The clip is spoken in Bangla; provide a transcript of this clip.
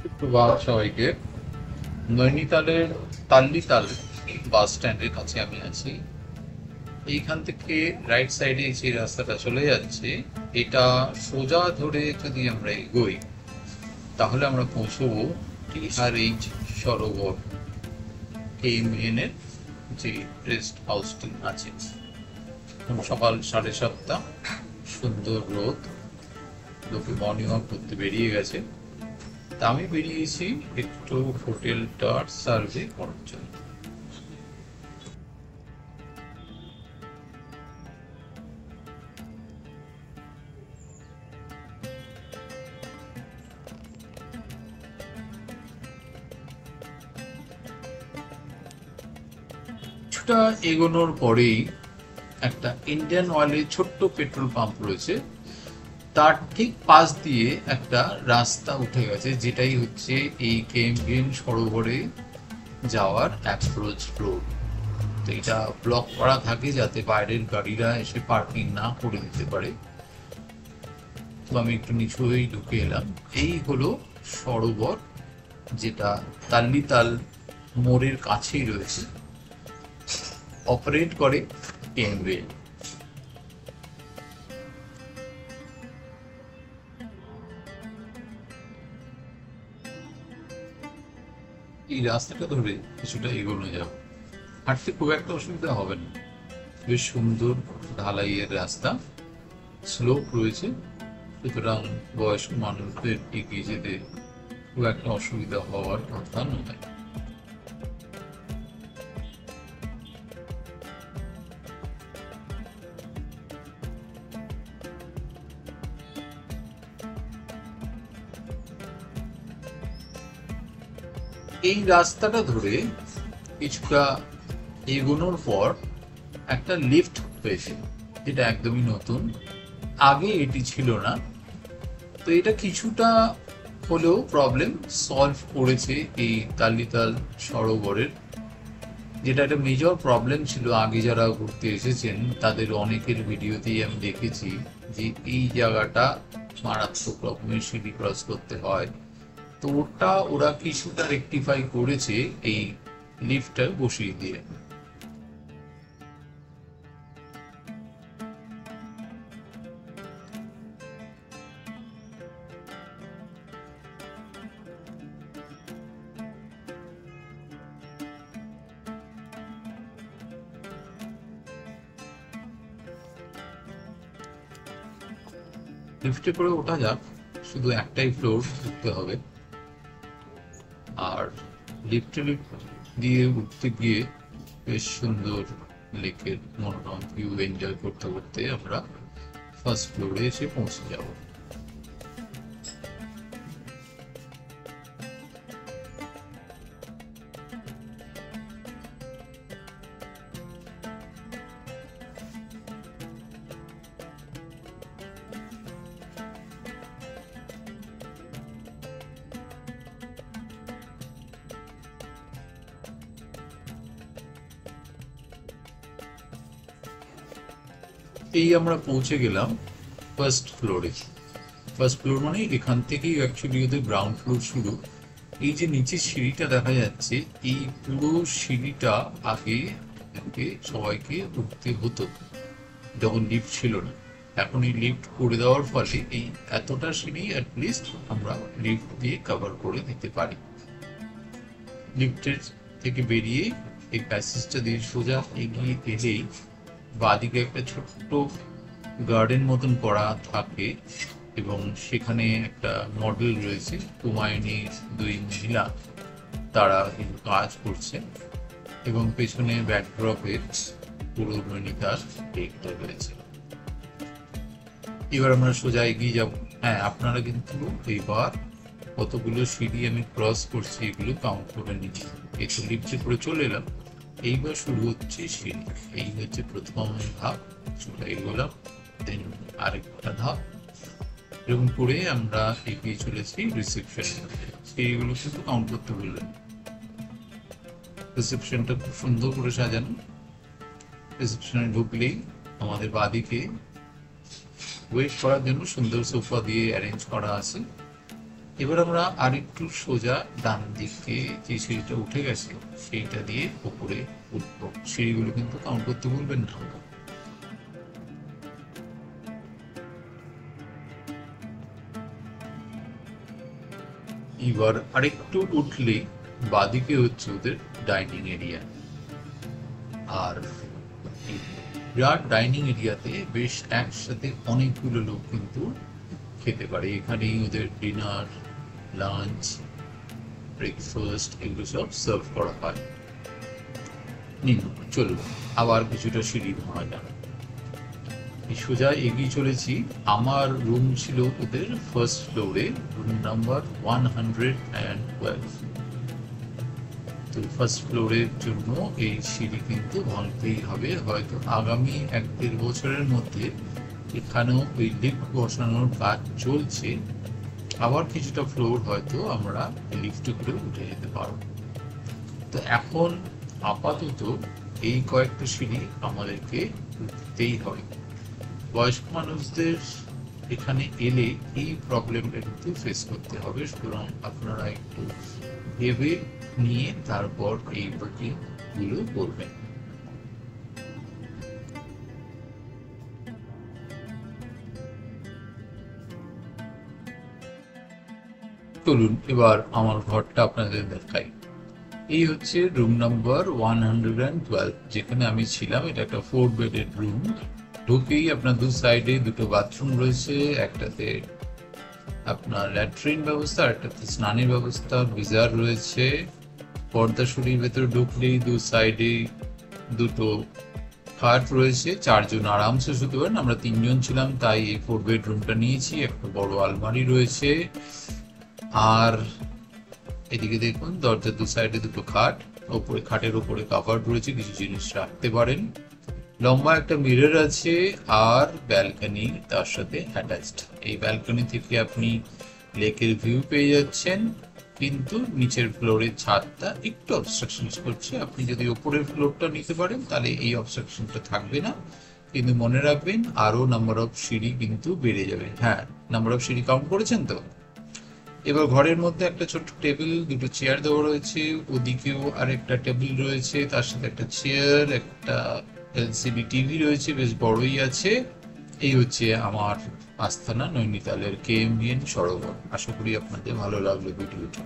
সুপ্রভাত সবাইকে। নৈনিতালের তাল্লিতাল বাস স্ট্যান্ডের কাছে আমি আছি। এইখান থেকে রাইট সাইডে যে রাস্তাটা চলে যাচ্ছে, এটা সোজা ধরে যদি আমরা এগোই তাহলে আমরা পৌঁছবো টিআরএইচ সরোবর KMN এর যে রেস্ট হাউসটি আছে। সকাল 7:30, সুন্দর রোদ, লোকে মর্নিং ওয়াক করতে বেরিয়ে গেছে। তা আমি বেরিয়েছি একটু হোটেলটার সার্ভে করার জন্য। কিছুটা এগোনোর পরেই একটা ইন্ডিয়ান অয়েলের ছোট্ট পেট্রোল পাম্প রয়েছে, তার ঠিক পাশ দিয়ে একটা রাস্তা উঠে গেছে, যেটাই হচ্ছে এই KMN সরোবরে যাওয়ার অ্যাপ্রোচ রোড। তো এটা ব্লক করা থাকে যাতে বাইরের গাড়িরা এসে পার্কিং না করে দিতে পারে। তো আমি একটু নিচু হয়েই ঢুকে এলাম। এই হলো সরোবর, যেটা তাল্লিতাল মোড়ের কাছেই রয়েছে, অপারেট করে KMN। এই রাস্তাটা ধরে কিছুটা এগোনো যাবে, হাঁটতে খুব একটা অসুবিধা হবে না। বেশ সুন্দর ঢালাইয়ের রাস্তা, স্লোপ রয়েছে, সুতরাং বয়স্ক মানুষদের এগিয়ে যেতে খুব একটা অসুবিধা হওয়ার কথা নয়। এই রাস্তাটা ধরে কিছুটা এগোনোর পর একটা লিফট পেয়েছে, যেটা একদমই নতুন, আগে এটি ছিল না। তো এটা কিছুটা হলেও প্রবলেম সলভ করেছে এই তাল্লিতাল সরোবরের, যেটা একটা মেজর প্রবলেম ছিল। আগে যারা ঘুরতে এসেছেন তাদের অনেকের ভিডিওতেই আমি দেখেছি যে এই জায়গাটা মারাত্মক রকমের সিঁড়ি ক্রস করতে হয়। তো ওটা ওরা কিছুটা রেকটিফাই করেছে এই লিফটটা বসিয়ে দিয়ে। লিফটে করে ওঠা যাক, শুধু একটাই ফ্লোর উঠতে হবে। আর লিফটে দিয়ে উঠতে গিয়ে বেশ সুন্দর লেকের মনোরম ভিউ এনজয় করতে করতে আমরা ফার্স্ট ফ্লোরে এসে পৌঁছে যাব। এই আমরা পৌঁছে গেলাম ফার্স্ট ফ্লোরে। ফার্স্ট ফ্লোর মানে এখান থেকেই অ্যাকচুয়ালি ওদের গ্রাউন্ড ফ্লোর শুরু। এই যে নিচে সিঁড়িটা দেখা যাচ্ছে, এই পুরো সিঁড়িটা আগে সবাইকে উঠতে হতো যখন লিফট ছিল না। এখন এই লিফট করে দেওয়ার ফলে এই এতটা সিঁড়ি অ্যাটলিস্ট আমরা লিফট দিয়ে কভার করে দিতে পারি। লিফটের থেকে বেরিয়ে এই প্যাসেজটা দিয়ে সোজা এগিয়ে এলেই বাঁদিকে একটা ছোট্ট গার্ডেন মতন করা থাকে, এবং সেখানে একটা মডেল রয়েছে, কুমায়ুনীর দুই মহিলা, তারা কিন্তু কাজ করছে, এবং পেছনে ব্যাকড্রপের পুরো নৈনিতাল লেকটা রয়েছে। এবার আমরা সোজা এগিয়ে যাব। হ্যাঁ, আপনারা কিন্তু এইবার কতগুলো সিঁড়ি আমি ক্রস করছি এগুলো কাউন্ট করে নিচ্ছি। এই তো লিফটে করে চলে এলাম, এইবার শুরু হচ্ছে সিঁড়ি। এই হচ্ছে প্রথম ধাপ, চলে এগোলাম, দেন আরেকটা ধাপ, এরকম করে আমরা এগিয়ে চলেছি রিসেপশন। সেইগুলো কিন্তু কাউন্ট করতে বললেন। রিসেপশনটা খুব সুন্দর করে সাজানো। রিসেপশনে ঢুকলেই আমাদের বাদিকে ওয়েট করার জন্য সুন্দর সোফা দিয়ে অ্যারেঞ্জ করা আছে, এবার আমরা আরেকটু সোজা ডান দিকে যে সিঁড়িটা উঠে গেছে সেইটা দিয়ে উপরে উঠবো। সিঁড়িগুলো কিন্তু কাউন্ট করতে বলবেন না। এবার আরেকটু উঠলে বাদিকে হচ্ছে ওদের ডাইনিং এরিয়া। আর বিরাট ডাইনিং এরিয়াতে বেশ একসাথে অনেকগুলো লোক কিন্তু খেতে পারে। এখানেই ওদের ডিনার, লাঞ্চ, ব্রেকফাস্ট এগুলো সব সার্ভ করা হয়। চলুন আবার কিছুটা সিঁড়ি ভাঙা যাক। সোজা এগিয়ে চলেছি। আমার রুম ছিল ওদের ফার্স্ট ফ্লোরে, রুম নাম্বার 112। তো ফার্স্ট ফ্লোরের জন্য এই সিঁড়ি কিন্তু ভাঙতেই হবে। হয়তো আগামী 1-1.5 বছরের মধ্যে এখানেও ওই লিফট বসানোর কাজ চলছে। আবার কিছুটা ফ্লোর হয়তো আমরা লিফটে করে উঠে যেতে পারবো। তো এখন আপাতত এই কয়েকটা সিঁড়ি আমাদেরকে উঠতেই হবে। বয়স্ক মানুষদের এখানে এলে এই প্রবলেমটা কিন্তু ফেস করতে হবে, সুতরাং আপনারা একটু ভেবে নিয়ে তারপর এই বুকিংগুলো করবেন। চলুন এবার আমার ঘরটা আপনাদের দেখাই। এই হচ্ছে রুম নাম্বার 112 যেখানে আমি ছিলাম। এটা একটা 4 বেডের রুম। ঢুকেই আপনার দু সাইডে দুটো বাথরুম রয়েছে, একটাতে আপনার ল্যাট্রিন ব্যবস্থা, একটাতে স্নানের ব্যবস্থা, গিজার রয়েছে। পর্দাশড়ির ভেতরে ঢুকলেই দু সাইডে দুটো খাট রয়েছে, 4 জন আরামসে শুতে পারেন। আমরা 3 জন ছিলাম তাই এই 4 বেডরুমটা নিয়েছি। একটা বড় আলমারি রয়েছে। আর এদিকে দেখুন দরজার দু সাইডে দুটো খাট, ওপরে খাটের উপরে কভার রয়েছে, কিছু জিনিস রাখতে পারেন। লম্বা একটা মিরর আছে আর ব্যালকনি তার সাথে অ্যাটাচড। এই ব্যালকনি থেকে আপনি লেকের ভিউ পেয়ে যাচ্ছেন, কিন্তু নিচের ফ্লোরের ছাদটা একটু অবস্ট্রাকশন করছে। আপনি যদি উপরের ফ্লোরটা নিতে পারেন তাহলে এই অবস্ট্রাকশনটা থাকবে না, কিন্তু মনে রাখবেন আরো নাম্বার অফ সিঁড়ি কিন্তু বেড়ে যাবে। হ্যাঁ, নাম্বার অফ সিঁড়ি কাউন্ট করেছেন তো? এবার ঘরের মধ্যে একটা ছোট্ট টেবিল, দুটো চেয়ার দেওয়া রয়েছে, ওদিকেও আরেকটা টেবিল রয়েছে, তার সাথে একটা চেয়ার, একটা এলসিডি টিভি রয়েছে, বেশ বড়ই আছে। এই হচ্ছে আমার আস্তানা নৈনিতালের KMBN সরোবর। আশা করি আপনাদের ভালো লাগলো ভিডিওটা।